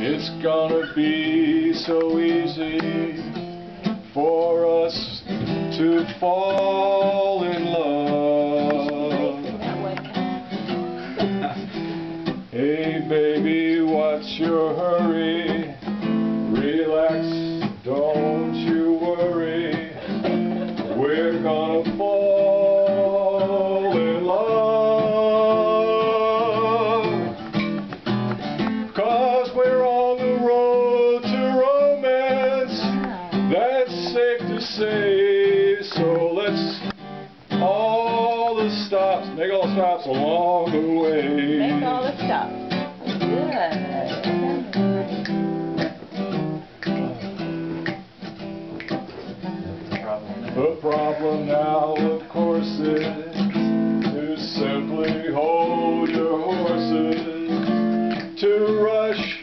It's gonna be so easy for us to fall in love. Hey baby, what's your hurry? Relax, don't you worry. We're gonna fall in love, 'cause we're on the road to romance. That's safe to say. So let's all the stops, make all the stops along the way. Make all the stops. Good. The problem now, of course, is to simply hold your horses. To rush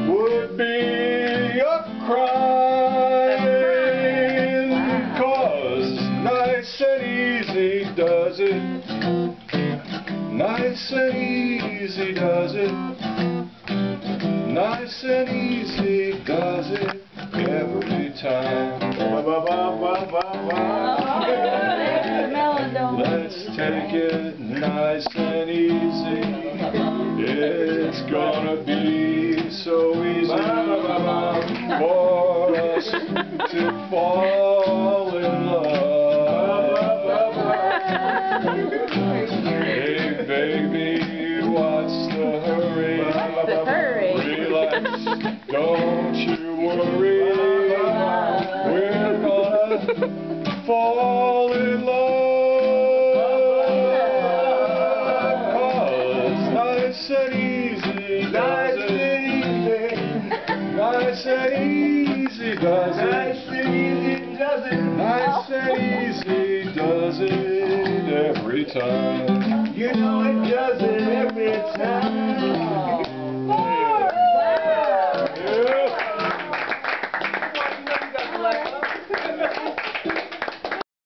would be a crime, 'cause nice and easy does it. Nice and easy does it. Nice and easy does it every time. Let's take it nice and easy. It's gonna be so easy for us to fall in love. Hey baby, what's the hurry? Relax, don't you worry. We're gonna fall in love, 'cause nice and easy does it. Nice and easy does it. Nice and easy does it every time. You know it does it every time.